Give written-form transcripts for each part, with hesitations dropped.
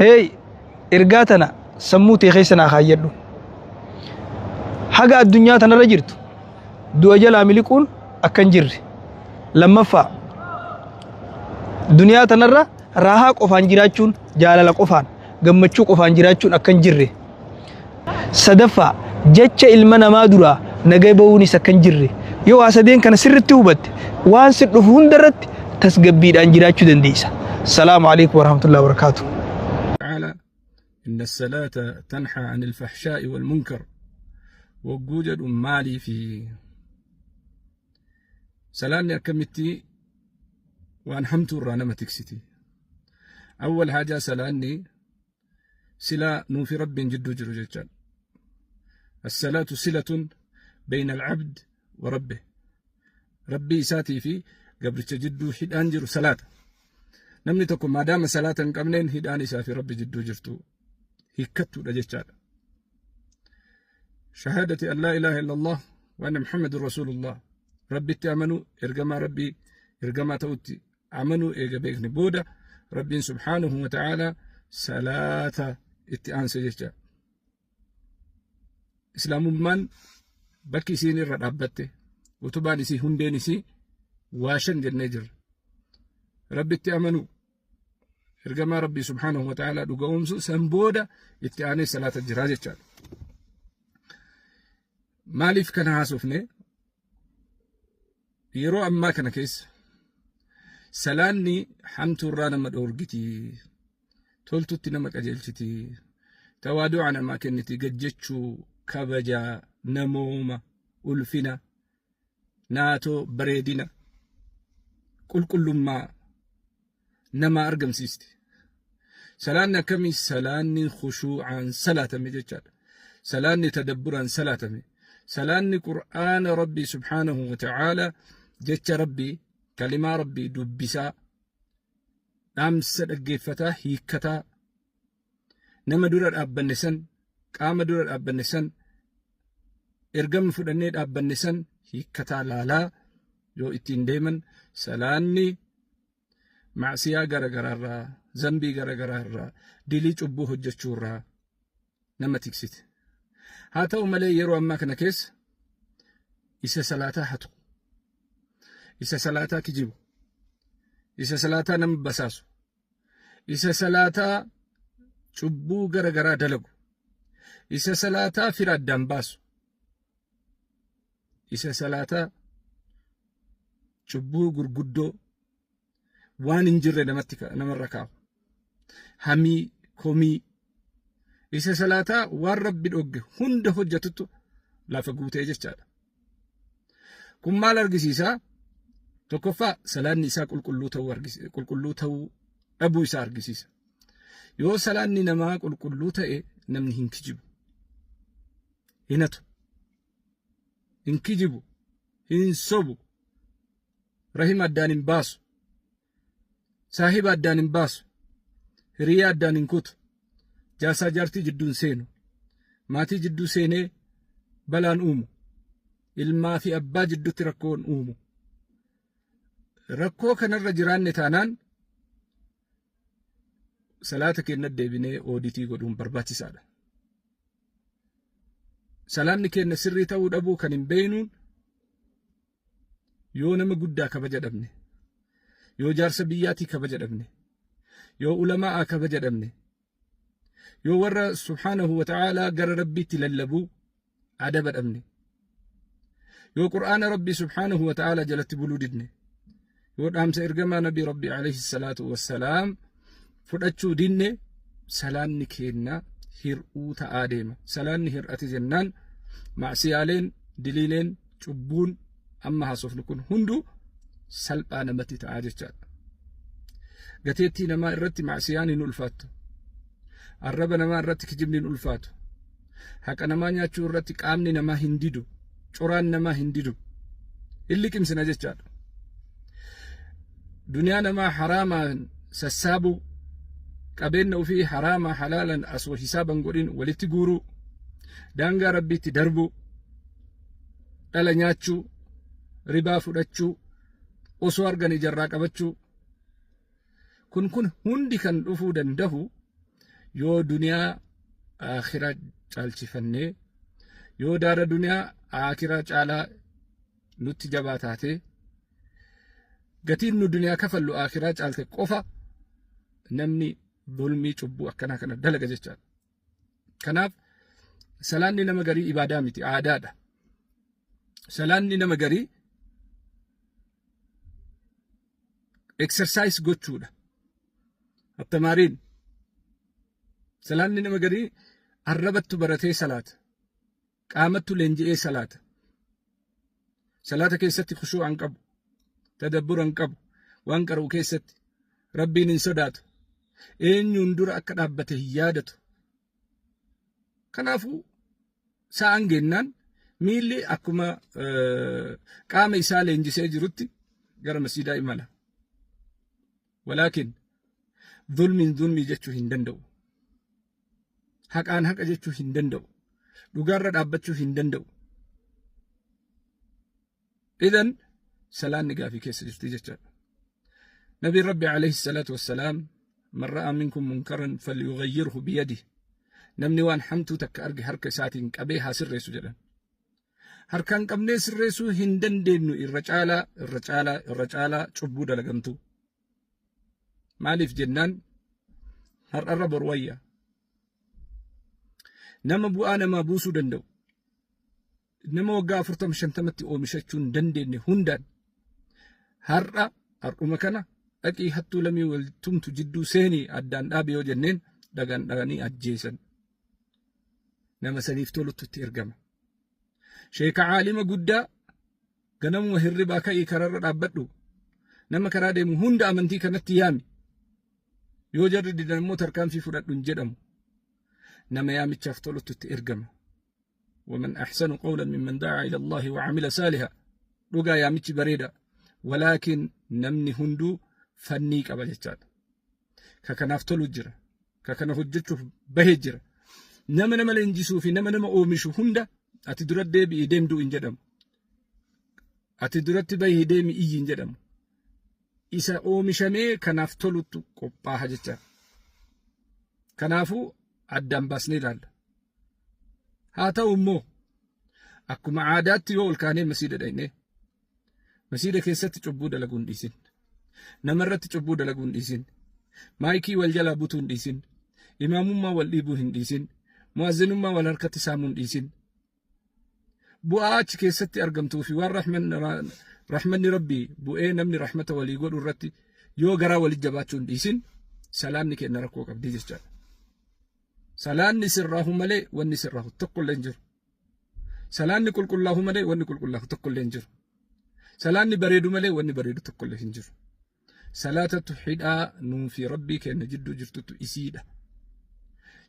هي إرجاتنا سموتي خيسنا خايدو حاجة الدنيا تنرجرت دو أجل عملكون أكنجر لما فا دنيا تنرى راها قفان جراتشون جالala qofaan gammachuu qofaan jiraachuun akkan jirre sadafa jecha ilma namaa dura nagay bawunis akkan jirre yoo asadeen kana sirritti hubatte waan si dhufu hundarratti tasgabbiidhaan jiraachuu dandeessa. Assalaamu alaykum wa rahmatullahi wa barakatuh. تعالى إن الصلاة تنحى عن الفحشاء والمنكر ووجد مالي في سلام أكمتي وأنحمت الرانمة تكسيتي. أول حاجة سلاني سلا نوفي رب جد جرجال. الصلاة صلة بين العبد وربه. ربي ساتي في قبل تجد حد أنجر صلاة. نمني تكون ما دام صلاة قبلين حد أنسا في ربي جد جرتو. هيكتو رجال. شهادة أن لا إله إلا الله وأن محمد رسول الله. ربي تأمنوا إرجما ربي إرجما توتي أمنوا إيجابيك نبودا. ربي سبحانه وتعالى صلاة اتئان سججة إسلام من بكي سيني ردابته وتباني سي هنديني سي واشن جنجر ربي اتئامنوا إرقما ربي سبحانه وتعالى دقوم سنبودا اتئاني صلاة الجراجة ماليف كان هاسوفني يرو أما كان كيس سلاني حمت الرانا مدورجتي تولتو نمك أجلتي توادعنا ما كنتي قجتشو كبجا نموما ألفنا ناتو بريدنا كل ما نما أرقم سيستي سلاننا كمي سلاني خشوعا صلاة مججال سلاني تدبرا صلاة سلاني قرآن ربي سبحانه وتعالى جتش ربي كلمة ربي دبسا أمس الجفتة هيكتا نما دور الأب النسن قام دور الأب النسن إرجم فدنيت أب النسن هيكتا لا يو إتين ديمن سلاني معصية غرغرارا ذنبي غرغرارا دلي چبو حجچورا نما تكسيت هاتو ملي يرو أما كنا كيس إسا صلاة هاتو إسا صلاة كجيبو إسا صلاة نم بساسو إسا صلاة چبو غرغرا دلقو إسا صلاة فراد دنباسو إسا صلاة چبو غرغدو وان انجر نمركاو همي كومي إسا صلاة وان رب الأوغ هند حجتتو لا فقوتي جشاد كمال أرقسيسا تكفى سلان نساء كل تو أبو إسا أرقسيسا يو سلان نما كل تأي نمن هنكجبو هنتو هنكجبو هنصبو رحم الدان باسو صاحب الدان باسو هريا الدان كوتو جاسا جارتي جدون سينو ماتي جدو سيني بلان أومو ilmaa fi abbaa jidduutti rakkoon uumu rakkoo kanarra jiraanne taanaan salaata keenya deebinee ooditii godhuun barbaachisaadha. Salaanni keenya sirrii ta'uu dhabuu kan hin beeynuun yoo nama guddaa kabaja dhabne yoo jaarsa biyyaatii kabaja dhabne yoo ulamaa kabaja dhabne yoo warra subhaanahu wa ta'aalaa gara rabbiitti lallabuu adaba dhabne يو قرآن ربي سبحانه وتعالى جلت بلوددني يو دامس إرجما نبي ربي عليه الصلاة والسلام فرأتشو ديني سلان نكينا هرؤو تآدم سلان هرأت جنان مع سيالين دليلين شبون أما هاسوف نكون هندو سلبانا متي تآججال قتيتي نما إرتي مع سياني نلفات الرب نما إرتي كجبني نلفات هكا نما نياتشو إرتي كامني نما هنديدو curaan namaa hin didu illi qimsina jechaadha duniyaa namaa haraamaan sassaabu qabeenya ofii haraamaa halaalan aswa hisaaban godhin walitti guuruu daangaa rabbiitti darbu dhala nyaachuu ribaa fudhachuu osoo argan ijarraa qabachuu kun hundi kan dhufuu danda'u yoo duniyaa akhiraa caalchifannee yoo daara duniyaa akhiraa caalaa nutti jabaa taate gatiin nu duniyaa kafallu akhiraa caalte qofa namni dhulmii cubbuu akkanaa kana dalaga jechaadha. Kanaaf salaanni nama garii ibaadaa miti, aadaadha. Salaanni nama garii exercise gochuudha. Attamaariin salaanni nama garii arrabattu baratee salaata, qaamattu leenji'ee salaata. Salaata keessatti khushuu'an qabu, tadabburan qabu, waan qara'u keessatti rabbiin hin sodaatu, eenyuun dura akka dhaabbate hin yaadatu. Kanaafuu sa'aan geennaan miilli akkuma qaama isaa leenjisee jirutti gara masjidaa imala. Walaakin dhulmii jechuu hin danda'u. Haqaan haqa jechuu hin danda'u. Dhugaarra dhaabbachuu hin danda'u. Idan salaanni gaafii keessa jirti jechaadha. Nabiin Rabbi alayhi salaatu wassalaam man ra'a minkum munkaran falyughayyirhu biyadihi. Namni waan hamtuu takka arge harka isaatiin qabee haa sirreessu jedhan. Harkaan qabnee sirreessuu hin dandeenyu irra caalaa cubbuu dalagamtu. Maaliif jennaan har'arra bor wayya. Nama bu'aa namaa buusuu danda'u. Nama waggaa 40-50tti oomishachuu hin dandeenye hundaan har'uma kana dhaqii hattuu lamii wal tumtu jidduu seenii addaan dhaabe yoo jenneen dhaganii ajjeesan. Nama saniif tolutti itti ergama. Sheeka caalima guddaa ganamuma hirribaa ka'ii kararra dhaabbadhu. Nama karaa deemu hunda amantii kanatti yaami. Yoo jarri didan immoo tarkaanfii fudhadhu hin jedhamu. Nama yaamichaaf tolutti itti ergama. ومن أحسن قولا ممن دعا إلى الله وعمل صالحا. dhugaa yaamichi bareeda. Walaakin namni hunduu fannii qaba jechaadha. Ka kanaaf tolu jira. Ka kana hojjechuuf bahee jira. Nama leenjisuu fi nama oomishu hunda ati dura deebi'i deemduu hin jedhamu. Ati duratti bahii deemi iyyi hin jedhamu. Isa oomishamee kanaaf tolutu qophaa'a jechaadha. Kanaafuu addaan baasnee ilaalla. Haa ta'u immoo akkuma aadaatti yoo ol kaanee masiida dhaynee masiida keessatti cubbuu dalaguu hin dhiisin. Namarratti cubbuu dalaguu hin dhiisin. Maayikii wal jalaa butuu hin dhiisin. Imaamummaa wal dhiibuu hin dhiisin. Mu'azzinummaa wal harkatti saamuu hin dhiisin. Bu'aa achi keessatti argamtuu fi waan rahmanni rabbii bu'ee namni rahmata walii godhu irratti yoo garaa walit jabaachuu hin dhiisin salaanni kenna rakkoo qabdi jechaadha. Salaanni sirraahu malee wanni sirraahu tokko illee hin jiru. Salaanni qulqullaahu malee wanni qulqullaahu tokko illee hin jiru. Salaanni bareedu malee wanni bareedu tokko illee hin jiru. Salaatatu hidhaa nuu fi rabbii kenna jidduu jirtutu isiidha.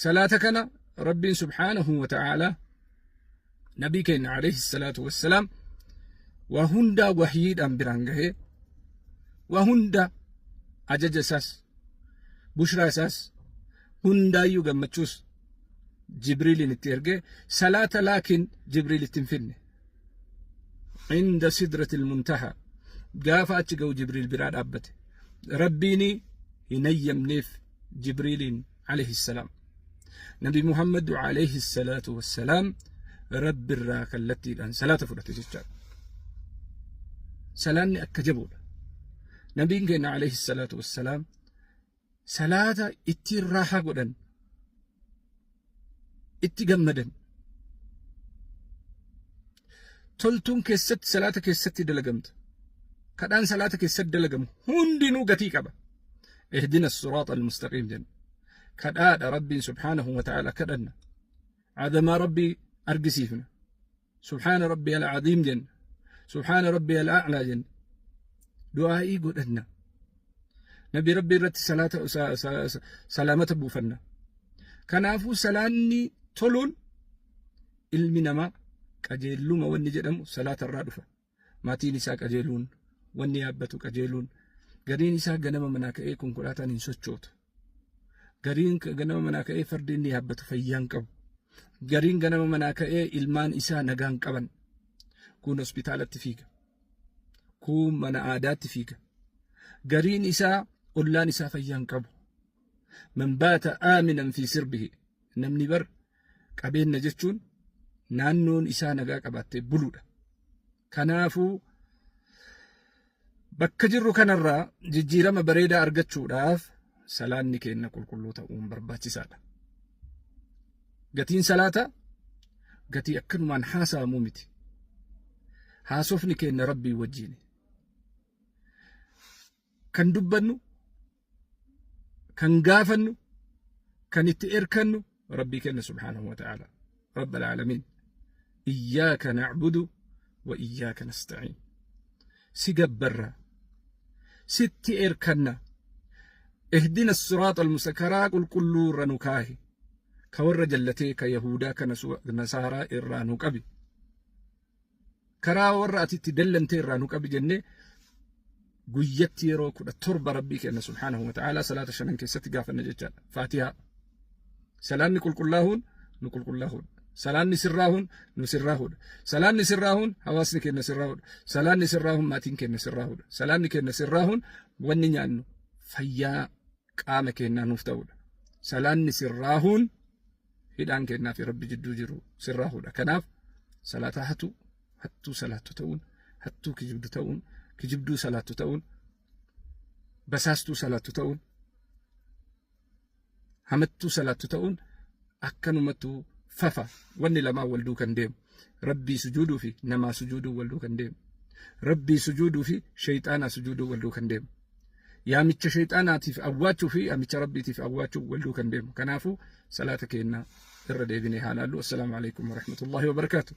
Salaata kana rabbiin subhaanahu wa ta'aalaa nabii keenya alayhi salaatu wassalaam waa hundaa wahyiidhaan biraan gahee waa hunda ajaja isaas bushraa isaas hundaayyuu gammachuus Jibriiliin itti ergee salaata laakiin Jibriil itti hin finne. Inda sidratil muntahaa gaafa achi ga'u Jibriil biraa dhaabbate. Rabbiin hin ayyamneef Jibriiliin alayhi salaam. Nabi Muhammad alayhi salaatu wassalaam rabbi irraa kallattiidhaan salaata fudhate jechaadha. Salaanni akka jabuudha. Nabiin keenya alayhi salaatu wassalaam salaata ittiin raahaa godhan, itti gammadan. Toltuun keessatti salaata keessatti dalagamta. Kadhaan salaata keessatti dalagamu hundinuu gatii qaba. Ihdina as-siraata al-mustaqiim jenna. Kadhaadha rabbiin subhaanahu wa ta'aalaa kadhanna. Cadamaa rabbii argisiifna. Subhaana rabbii al-cadiim jenna. Subhaana rabbii al-a'laa jenna. Du'aa'ii godhanna. Nabi rabbii irratti salaamata buufanna. Kanaafuu salaanni toluun ilmi namaa qajeeluma wanni jedhamu salaata irraa dhufa. Maatiin isaa qajeeluun, wanni yaabbatu qajeeluun, gariin isaa ganama manaa ka'ee konkolaataan hin sochootu. Gariin ganama manaa ka'ee fardi inni yaabbatu fayyaan qabu. Gariin ganama manaa ka'ee ilmaan isaa nagaan qaban. Kun hospitaalatti fiiga. Kun mana aadaatti fiiga. Gariin isaa ollaan isaa fayyaan qabu. من بات آمنا في سربه نمني بر قبين نجتشون نانون إسانا قابات بلودا كنافو بكجرو كنرا جيجيرما بريدا أرغتشو راف سلاني كينا كل تأوم برباتي سادا قتين سلاتا قتي أكنو من حاسا مومتي حاسوفني كينا ربي وجيني كان دبنو كان غافنو كان اتئركنو ربي كان سبحانه وتعالى رب العالمين إياك نعبد وإياك نستعين سيقبرا ست إركنا اهدنا الصراط المستقيم قل كل رنكاهي كور جلتي كيهودا كنصارى إرانو قبي كرا ورأتي تدلنتي إرانو قبي جنة قيتي روك التربة ربي كأن سبحانه وتعالى صلاة شنن كيست قافنا ججال فاتحة سلام نقول كلهن نقول كلهن سلام نسراهن نسراهن سلام نسراهن حواسني كأن نسراهن سلام نسراهن ماتين كأن نسراهن سلام كأن نسراهن وننيانو فيا قام كأن نفتول سلام نسراهن هدان كأن في ربي جدو جرو سراهن كناف صلاة هتو صلاة تون هتو كجبدو تون كجبدو صلاة تون بساستو صلاة تون همتو صلاة تون أكنمتو ففا واني لما ولدو كان ديم ربي سجودو في نما سجودو ولدو كان ديم ربي سجودو في شيطانا سجودو ولدو كان ديم يا ميتش شيطانا تيف أواتشو في يا ميتش ربي تيف أواتشو ولدو كان ديم كنافو صلاتك إنا الردي بني هالالو. السلام عليكم ورحمة الله وبركاته.